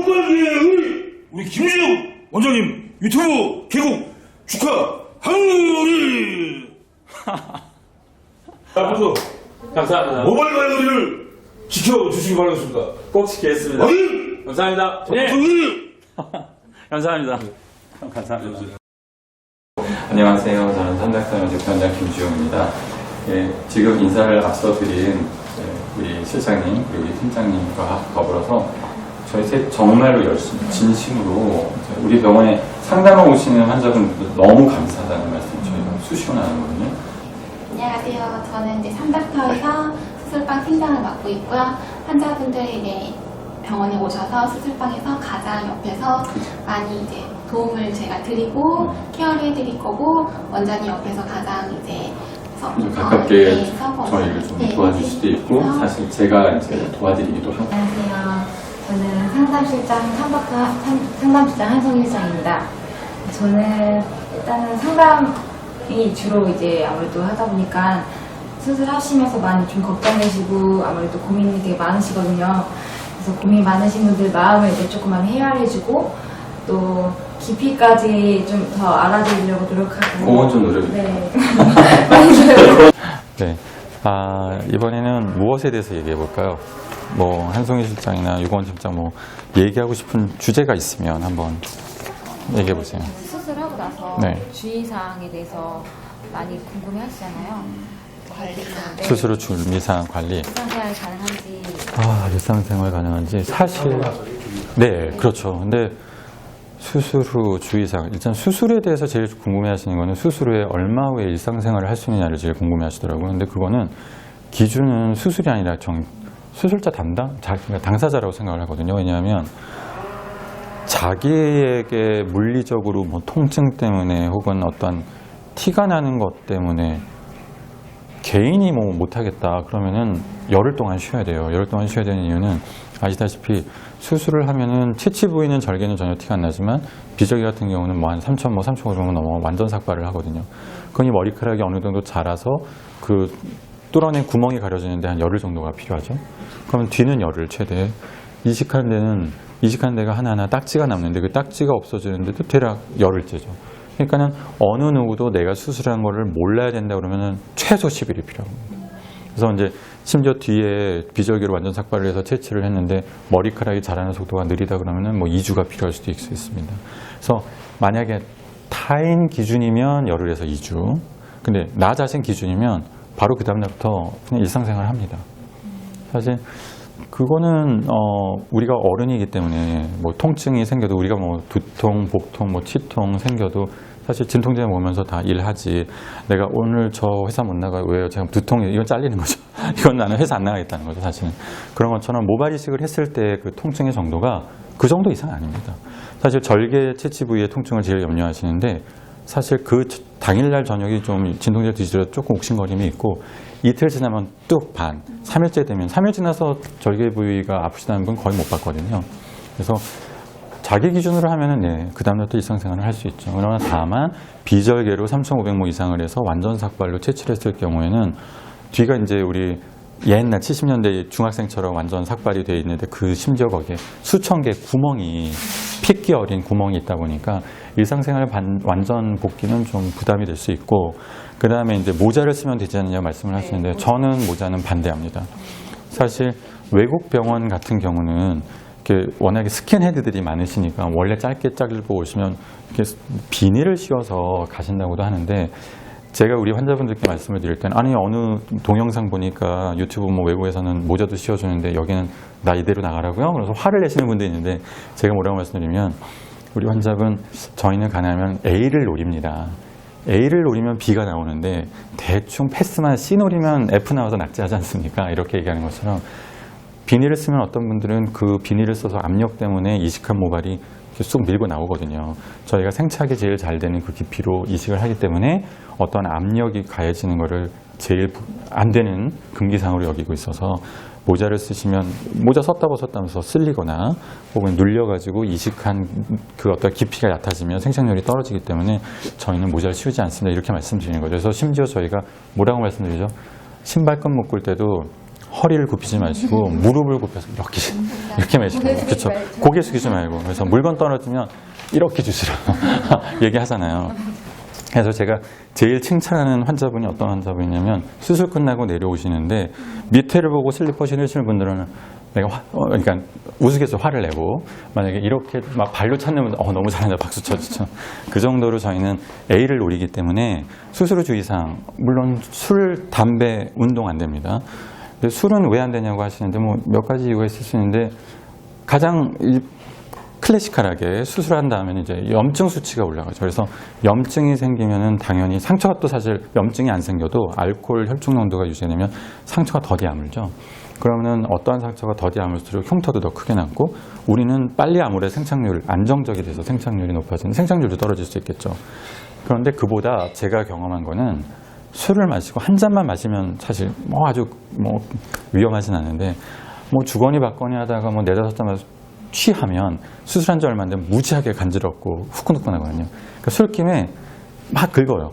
정말기의 우리 김주영 원장님 유튜브 개국 축하합니다. 앞으로 감사합니다. 모바일 관리를 지켜주시기 바라겠습니다. 꼭 지키겠습니다. 아니, 감사합니다. 네. 감사합니다. 감사합니다. 안녕하세요. 저는 삼각사면 대표원장 김주용입니다. 예, 지금 인사를 앞서 드린 우리 실장님 그리고 우리 팀장님과 더불어서 저희 셋 정말로 열심히 진심으로 우리 병원에 상담하고 오시는 환자분들 너무 감사하다는 말씀 저희가 수시로 나누거든요. 안녕하세요. 저는 이제 삼닥터에서 수술방 팀장을 맡고 있고요. 환자분들이 이제 병원에 오셔서 수술방에서 가장 옆에서 많이 이제 도움을 제가 드리고 케어를 해드릴 거고, 원장님 옆에서 가장 이제 가깝게 저희를 좀 도와줄 수도 있고, 사실 제가 이제 도와드리기도 하고. 안녕하세요. 저는 상담실장 상담실장 한성일 실장입니다. 저는 일단은 상담이 주로 이제 아무래도 하다 보니까 수술하시면서 많이 좀 걱정되시고 아무래도 고민이 되게 많으시거든요. 그래서 고민 많으신 분들 마음을 이제 조금 많이 헤아려주고 또 깊이까지 좀 더 알아드리려고 노력하고. 그건 좀 노력이. 네. 많이 노력. 네. 이번에는 무엇에 대해서 얘기해 볼까요? 뭐 한송희 실장이나 유건 실장 뭐 얘기하고 싶은 주제가 있으면 한번 얘기해 보세요. 수술하고 나서 네. 주의사항에 대해서 많이 궁금해하시잖아요. 관리하는데 수술 후 준비사항 관리. 일상생활 가능한지. 일상생활 가능한지 사실 네, 그렇죠. 근데 수술 후 주의사항, 일단 수술에 대해서 제일 궁금해하시는 거는 수술 후에 얼마 후에 일상생활을 할 수 있느냐를 제일 궁금해하시더라고요. 근데 그거는 기준은 수술이 아니라 수술자 그러니까 당사자라고 생각을 하거든요. 왜냐하면 자기에게 물리적으로 뭐 통증 때문에 혹은 어떤 티가 나는 것 때문에 개인이 뭐 못하겠다 그러면은 열흘 동안 쉬어야 돼요. 열흘 동안 쉬어야 되는 이유는 아시다시피 수술을 하면은 채취 부위는 절개는 전혀 티가 안 나지만 비절개 같은 경우는 뭐 한 3,500번 넘어 완전 삭발을 하거든요. 그건 이 머리카락이 어느 정도 자라서 그 뚫어낸 구멍이 가려지는데 한 열흘 정도가 필요하죠. 그러면 뒤는 열흘 최대. 이식한 데가 하나하나 딱지가 남는데 그 딱지가 없어지는데도 대략 열흘째죠. 그러니까는 어느 누구도 내가 수술한 거를 몰라야 된다 그러면은 최소 10일이 필요합니다. 그래서 이제 심지어 뒤에 비절개로 완전 삭발을 해서 채취를 했는데 머리카락이 자라는 속도가 느리다 그러면은 뭐 2주가 필요할 수도 있습니다. 그래서 만약에 타인 기준이면 열흘에서 2주. 근데 나 자신 기준이면 바로 그 다음날부터 그냥 일상생활을 합니다. 사실 그거는 우리가 어른이기 때문에 뭐 통증이 생겨도 우리가 뭐 두통, 복통, 뭐 치통 생겨도 사실 진통제 먹으면서 다 일하지. 내가 오늘 저 회사 못 나가요. 왜요? 제가 두통이 이건 잘리는 거죠. 이건 나는 회사 안 나가겠다는 거죠. 사실은 그런 것처럼 모발 이식을 했을 때 그 통증의 정도가 그 정도 이상 아닙니다. 사실 절개 채취 부위의 통증을 제일 염려하시는데 사실 그 당일날 저녁이 좀 진통제 드시더라도 조금 욱신거림이 있고 이틀 지나면 뚝 반, 3일째 되면 3일 지나서 절개 부위가 아프시다는 분 거의 못 봤거든요. 그래서 자기 기준으로 하면은 네, 그 다음부터 일상생활을 할 수 있죠. 그러나 다만 비절개로 3,500모 이상을 해서 완전 삭발로 채취를 했을 경우에는 뒤가 이제 우리 옛날 70년대 중학생처럼 완전 삭발이 되어 있는데 그 심지어 거기에 수천 개 구멍이 핏기 어린 구멍이 있다 보니까 일상생활 완전 복귀는 좀 부담이 될 수 있고 그 다음에 이제 모자를 쓰면 되지 않느냐 말씀을 하시는데 저는 모자는 반대합니다. 사실 외국 병원 같은 경우는 이렇게 워낙에 스킨헤드들이 많으시니까 원래 짧게 자르고 오시면 이렇게 비닐을 씌워서 가신다고도 하는데 제가 우리 환자분들께 말씀을 드릴 때는 아니 어느 동영상 보니까 유튜브 뭐 외국에서는 모자도 씌워주는데 여기는 나 이대로 나가라고요? 그래서 화를 내시는 분들이 있는데 제가 뭐라고 말씀드리면 우리 환자분 저희는 가능하면 A를 노립니다. A를 노리면 B가 나오는데 대충 패스만 C 노리면 F 나와서 낙제하지 않습니까? 이렇게 얘기하는 것처럼 비닐을 쓰면 어떤 분들은 그 비닐을 써서 압력 때문에 이식한 모발이 이렇게 쑥 밀고 나오거든요. 저희가 생착이 제일 잘 되는 그 깊이로 이식을 하기 때문에 어떤 압력이 가해지는 거를 제일 안 되는 금기사항으로 여기고 있어서 모자를 쓰시면 모자 썼다 벗었다면서 쓸리거나 혹은 눌려가지고 이식한 그 어떤 깊이가 얕아지면 생착률이 떨어지기 때문에 저희는 모자를 씌우지 않습니다. 이렇게 말씀드리는 거죠. 그래서 심지어 저희가 뭐라고 말씀드리죠? 신발끈 묶을 때도 허리를 굽히지 마시고 무릎을 굽혀서 이렇게 마시고 그렇죠. 고개 숙이지 말고 그래서 물건 떨어지면 이렇게 주시라고 얘기하잖아요. 그래서 제가 제일 칭찬하는 환자분이 어떤 환자분이냐면 수술 끝나고 내려오시는데 밑에를 보고 슬리퍼 신으시는 분들은 내가 그러니까 우스갯소리 화를 내고 만약에 이렇게 막 발로 찾는 분들 너무 잘한다 박수 쳐주죠. 그 정도로 저희는 A를 노리기 때문에 수술 후 주의사항 물론 술, 담배, 운동 안 됩니다. 근데 술은 왜 안 되냐고 하시는데 뭐 몇 가지 이유가 있을 수 있는데 가장 클래시컬하게 수술한 다음에 이제 염증 수치가 올라가죠. 그래서 염증이 생기면은 당연히 상처가 또 사실 염증이 안 생겨도 알코올 혈중 농도가 유지되면 상처가 더디 아물죠. 그러면은 어떠한 상처가 더디 아물수록 흉터도 더 크게 남고 우리는 빨리 아물의 생착률 안정적이 돼서 생착률이 높아지는 생착률도 떨어질 수 있겠죠. 그런데 그보다 제가 경험한 거는 술을 마시고 한 잔만 마시면 사실 뭐 아주 뭐 위험하진 않은데 뭐 주거니 받거니 하다가 뭐 4-5잔 마시고 취하면 수술한 지 얼마 안 되면 무지하게 간지럽고 후끈후끈하거든요. 그러니까 술김에 막 긁어요.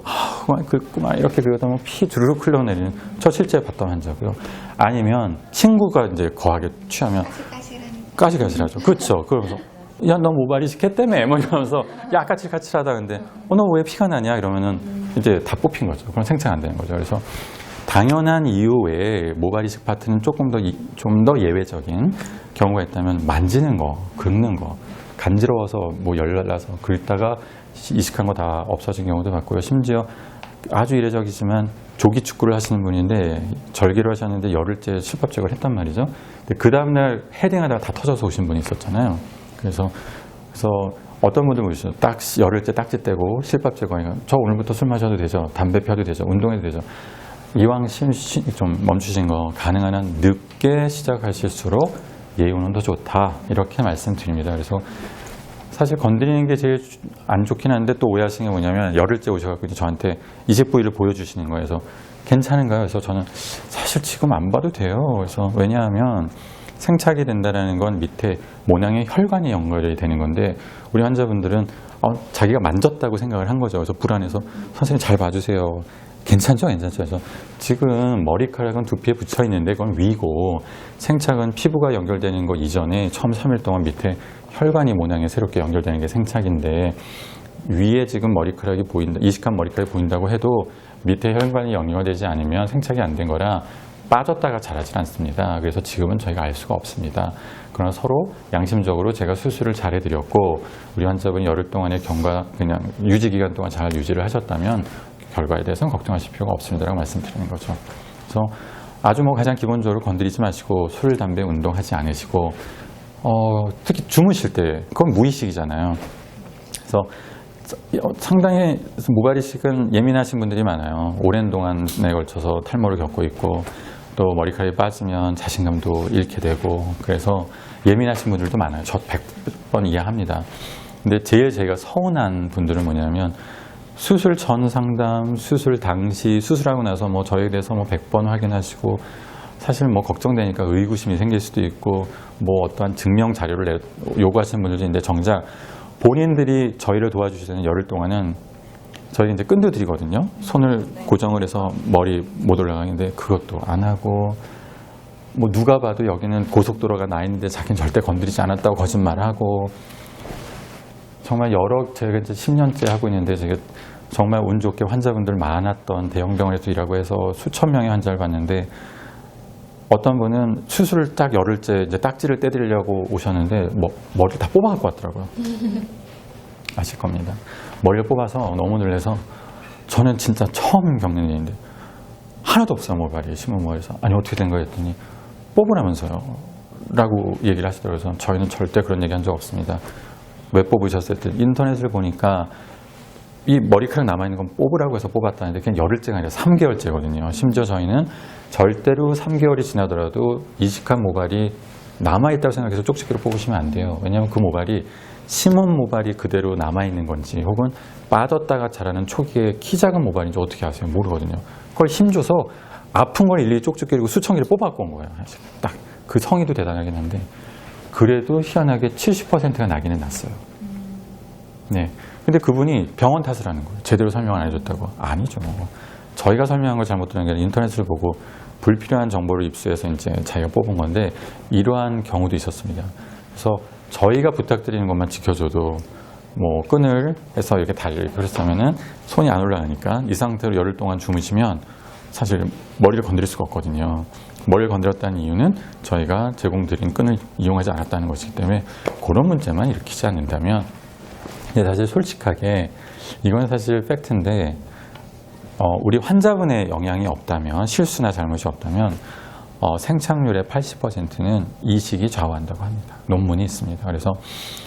막 긁고 막 이렇게 긁어도 뭐 피 주르륵 흘러내리는 저 실제 봤던 환자고요. 아니면 친구가 이제 거하게 취하면 까실까실하죠. 그렇죠. 그러면서 야 너 모발이 식했다며 뭐 이러면서 야 까칠까칠하다 근데 너 왜 피가 나냐 이러면은 이제 다 뽑힌 거죠. 그럼 생착 안 되는 거죠. 그래서 당연한 이유 외에 모발 이식 파트는 조금 더 좀 더 예외적인 경우가 있다면 만지는 거, 긁는 거, 간지러워서 뭐 열나서 긁다가 이식한 거 다 없어진 경우도 봤고요. 심지어 아주 이례적이지만 조기 축구를 하시는 분인데 절개를 하셨는데 열흘째 실밥 제거를 했단 말이죠. 근데 그 다음날 헤딩하다가 다 터져서 오신 분이 있었잖아요. 그래서 어떤 분들 보시죠. 열흘째 딱지 떼고 실밥 제거하니까 저 오늘부터 술 마셔도 되죠. 담배 펴도 되죠. 운동해도 되죠. 이왕 좀 멈추신 거 가능한 한 늦게 시작하실수록 예우는 더 좋다 이렇게 말씀드립니다. 그래서 사실 건드리는 게 제일 안 좋긴 한데 또 오해하시는 게 뭐냐면 열흘째 오셔가지고 저한테 이식 부위를 보여주시는 거예요. 그래서 괜찮은가요? 그래서 저는 사실 지금 안 봐도 돼요. 그래서 왜냐하면 생착이 된다는 건 밑에 모낭의 혈관이 연결이 되는 건데 우리 환자분들은 자기가 만졌다고 생각을 한 거죠. 그래서 불안해서 선생님 잘 봐주세요. 괜찮죠? 괜찮죠? 그래서 지금 머리카락은 두피에 붙여 있는데 그건 위고 생착은 피부가 연결되는 것 이전에 처음 3일 동안 밑에 혈관이 모낭에 새롭게 연결되는 게 생착인데 위에 지금 머리카락이 보인다, 이식한 머리카락이 보인다고 해도 밑에 혈관이 연결되지 않으면 생착이 안 된 거라 빠졌다가 자라질 않습니다. 그래서 지금은 저희가 알 수가 없습니다. 그러나 서로 양심적으로 제가 수술을 잘 해드렸고 우리 환자분이 열흘 동안의 그냥 유지 기간 동안 잘 유지를 하셨다면 결과에 대해서는 걱정하실 필요가 없습니다라고 말씀드리는 거죠. 그래서 아주 뭐 가장 기본적으로 건드리지 마시고 술, 담배, 운동하지 않으시고 특히 주무실 때 그건 무의식이잖아요. 그래서 상당히 모발 이식은 예민하신 분들이 많아요. 오랜 동안에 걸쳐서 탈모를 겪고 있고 또 머리카락이 빠지면 자신감도 잃게 되고 그래서 예민하신 분들도 많아요. 저 100번 이해합니다. 근데 제일 제가 서운한 분들은 뭐냐면 수술 전 상담, 수술 당시, 수술하고 나서 뭐 저에 대해서 뭐 100번 확인하시고 사실 뭐 걱정되니까 의구심이 생길 수도 있고 뭐 어떠한 증명 자료를 요구하시는 분들도 있는데 정작 본인들이 저희를 도와주시는 열흘 동안은 저희 이제 끈도 드리거든요. 손을 고정을 해서 머리 못 올라가는데 그것도 안 하고 뭐 누가 봐도 여기는 고속도로가 나 있는데 자기는 절대 건드리지 않았다고 거짓말하고 정말 제가 이제 10년째 하고 있는데 제가 정말 운 좋게 환자분들 많았던 대형 병원에서 일하고 해서 수천 명의 환자를 봤는데 어떤 분은 수술을 딱 열흘째 이제 딱지를 떼드리려고 오셨는데 머리를 다 뽑아갖고 왔더라고요. 아실 겁니다. 머리를 뽑아서 너무 놀라서 저는 진짜 처음 겪는 일인데 하나도 없어요. 모발이 심은모발에서. 아니 어떻게 된 거예요 했더니 뽑으라면서요 라고 얘기를 하시더라고요. 그래서 저희는 절대 그런 얘기 한 적 없습니다. 왜 뽑으셨어요? 인터넷을 보니까 이 머리카락 남아있는 건 뽑으라고 해서 뽑았다는데 그냥 열흘째가 아니라 3개월째거든요. 심지어 저희는 절대로 3개월이 지나더라도 이식한 모발이 남아있다고 생각해서 쪽집게로 뽑으시면 안 돼요. 왜냐하면 그 모발이 심은 모발이 그대로 남아있는 건지 혹은 빠졌다가 자라는 초기에 키 작은 모발인지 어떻게 아세요? 모르거든요. 그걸 힘줘서 아픈 걸 일일이 쪽쪽 끼고 수천 개를 뽑아갖고 온 거예요. 딱 그 성의도 대단하긴 한데 그래도 희한하게 70%가 나기는 났어요. 네. 근데 그분이 병원 탓을 하는 거예요. 제대로 설명 안 해줬다고. 아니죠. 저희가 설명한 걸 잘못 들은 게 아니라 인터넷을 보고 불필요한 정보를 입수해서 이제 자기가 뽑은 건데 이러한 경우도 있었습니다. 그래서 저희가 부탁드리는 것만 지켜줘도 뭐 끈을 해서 이렇게 달리고 그렇다면은 손이 안 올라가니까 이 상태로 열흘 동안 주무시면 사실 머리를 건드릴 수가 없거든요. 머리를 건드렸다는 이유는 저희가 제공드린 끈을 이용하지 않았다는 것이기 때문에 그런 문제만 일으키지 않는다면, 근데 사실 솔직하게 이건 사실 팩트인데 우리 환자분의 영향이 없다면, 실수나 잘못이 없다면 생착률의 80%는 이식이 좌우한다고 합니다. 논문이 있습니다. 그래서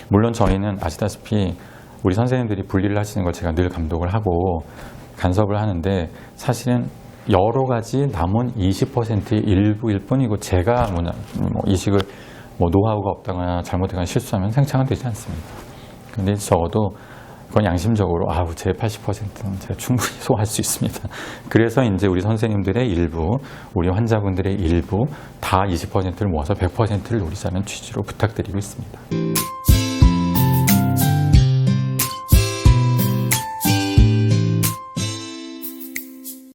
물론 저희는 아시다시피 우리 선생님들이 분리를 하시는 걸 제가 늘 감독을 하고 간섭을 하는데 사실은 여러 가지 남은 20%의 일부일 뿐이고 제가 이식을 노하우가 없다거나 잘못하거나 실수하면 생착은 되지 않습니다. 근데 적어도 그건 양심적으로 제 80%는 제가 충분히 소화할 수 있습니다. 그래서 이제 우리 선생님들의 일부, 우리 환자분들의 일부 다 20%를 모아서 100%를 노리자는 취지로 부탁드리고 있습니다.